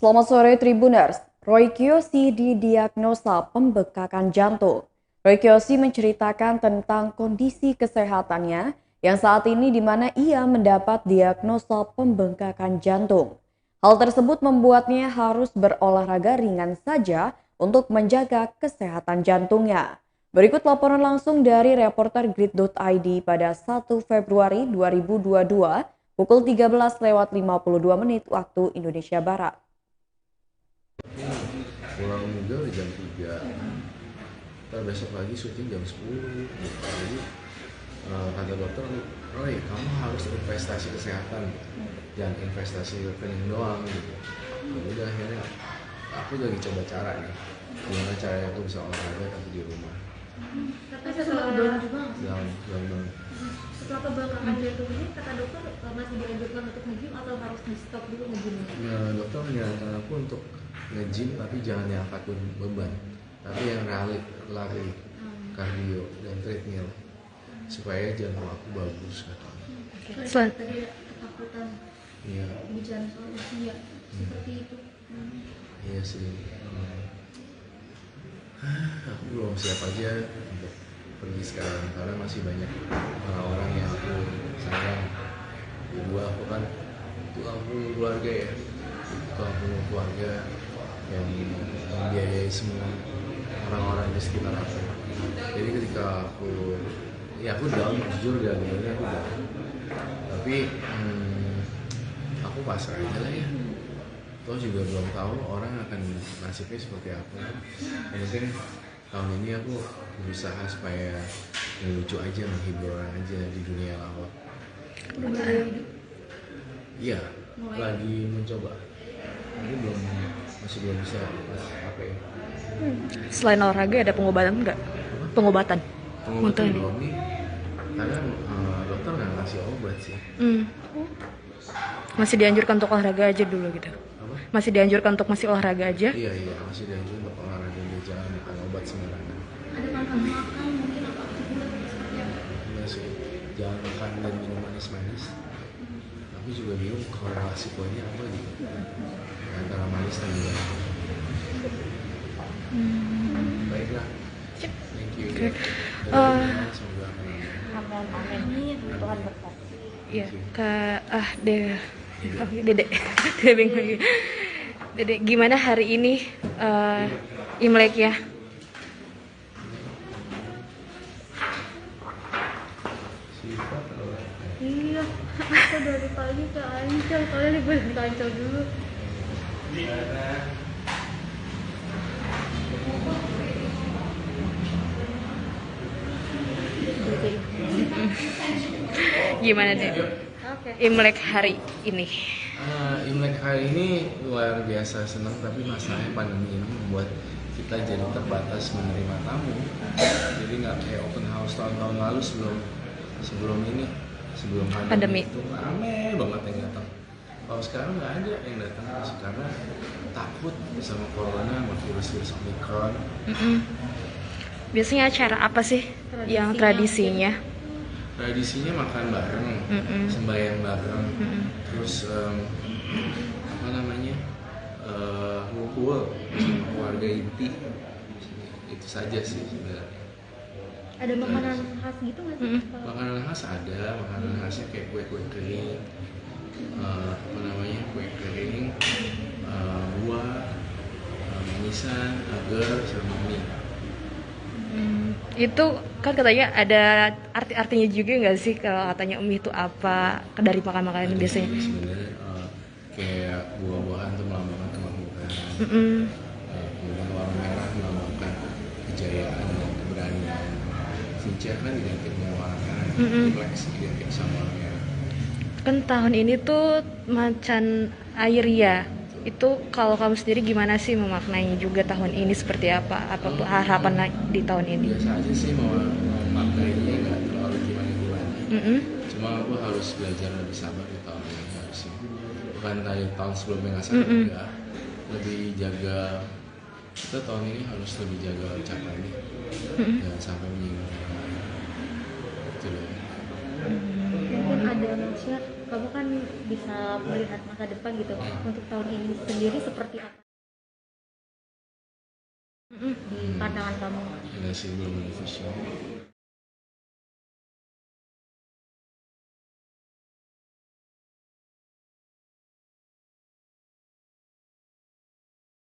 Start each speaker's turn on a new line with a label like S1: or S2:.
S1: Selamat sore Tribuners, Roy Kiyoshi didiagnosa pembekakan jantung. Roy Kiyoshi menceritakan tentang kondisi kesehatannya yang saat ini di mana ia mendapat diagnosa pembengkakan jantung. Hal tersebut membuatnya harus berolahraga ringan saja untuk menjaga kesehatan jantungnya. Berikut laporan langsung dari reporter Grid.id pada 1 Februari 2022 pukul 13.52 waktu Indonesia Barat.
S2: Pulang juga udah jam 3, ntar besok lagi syuting jam 10 gitu. Jadi kata dokter, Roy kamu harus investasi kesehatan, jangan investasi rekening doang gitu. Ya udah, akhirnya aku lagi coba cara nih, gimana caranya aku bisa olahraga tapi di rumah.
S3: Tapi setelah down juga nggak sih?
S2: Down.
S3: Setelah pembengkakan jantung ini kata dokter masih dianjurkan untuk nge-gym atau harus di stop dulu nge-gymnya?
S2: Nah, dokter menyarankan aku untuk nge-gym tapi jangan yang angkat beban, tapi yang lari, kardio dan treadmill supaya jantung aku bagus katanya.
S3: Tadi ketakutan
S2: Iya.
S3: bicara soal usia seperti itu.
S2: Iya sih. Aku belum siap aja untuk pergi sekarang karena masih banyak orang-orang yang aku sayang. Kedua, aku kan tulang punggung keluarga ya, tulang punggung keluarga yang membiayai semua orang-orang di sekitar aku. Jadi ketika aku down, jujur ya, aku down. Tapi aku pasrah aja lah ya. Toh juga belum tahu orang akan nasibnya seperti apa. Yang penting tahun ini aku berusaha supaya lucu aja, menghibur orang aja di dunia lawak. Iya, lagi mencoba. Tapi masih belum bisa apa ya.
S4: Selain olahraga ada pengobatan nggak? Pengobatan
S2: Pengobatan
S4: ini.
S2: belum nih, karena dokter nggak ngasih obat sih.
S4: Masih dianjurkan untuk olahraga aja dulu gitu.
S2: Apa?
S4: Masih dianjurkan untuk masih olahraga aja.
S2: Iya, masih dianjur untuk olahraga, jangan makan obat sembarangan.
S3: Ada makan mungkin atau aktivitas seperti apa?
S2: Iya sih, jangan makan dan minum manis-manis. Tapi juga bingung korelasi poinnya apa gitu antara manis dan gula. Baiklah, thank you.
S4: Oke.
S2: Semoga
S3: Amin.
S1: Tuhan berkati.
S4: Iya, Dedek. Dedek bingung lagi. Dedek, gimana hari ini Imlek ya?
S2: sifat adalah
S3: Iya, aku dari pagi ke Ancol, kalian libur di Ancol dulu.
S4: Gimana deh
S3: Oke.
S4: Imlek hari ini?
S2: Imlek hari ini luar biasa senang, tapi masalahnya pandemi ini membuat kita jadi terbatas menerima tamu. Jadi nggak kayak open house tahun-tahun lalu sebelum pandemi itu rame banget yang datang. Kalau sekarang nggak ada yang datang karena takut sama corona, sama virus Omicron.
S4: Biasanya acara apa sih yang tradisinya?
S2: Tradisinya makan bareng, sembahyang bareng, terus apa namanya, ngumpul sama keluarga inti. Itu saja sih sebenarnya.
S3: Ada makanan khas gitu nggak sih?
S2: Makanan khas ada, makanan khasnya kayak kue-kue kering, kue kering, buah, manisan, agar, sama mie.
S4: Itu kan katanya ada arti-artinya juga nggak sih, kalau katanya mie itu apa dari makan-makanan biasanya?
S2: Sebenarnya kayak buah-buahan tuh melambangkan kemakmuran, kemudian warna merah melambangkan kejayaan dan keberanian. Cincin kan identik dengan warna merah, Imlek identik sama warna merah.
S4: Kan tahun ini tuh macan air ya. Itu kalau kamu sendiri gimana sih memaknainya juga tahun ini seperti apa? Apa harapan di tahun ini?
S2: Biasa aja sih, mau maknanya nggak terlalu gimana-gimana. Cuma aku harus belajar lebih sabar di tahun ini harusnya. Bukan dari tahun sebelumnya nggak sabar, enggak. Lebih jaga, kita tahun ini harus lebih jaga ucapannya, jangan sampai menyinggung orang lain. Gitu loh.
S3: Mungkin ada maksudnya kamu kan bisa melihat masa depan gitu. Untuk tahun ini sendiri seperti apa di pandangan kamu?
S2: Enggak sih, belum ada vision.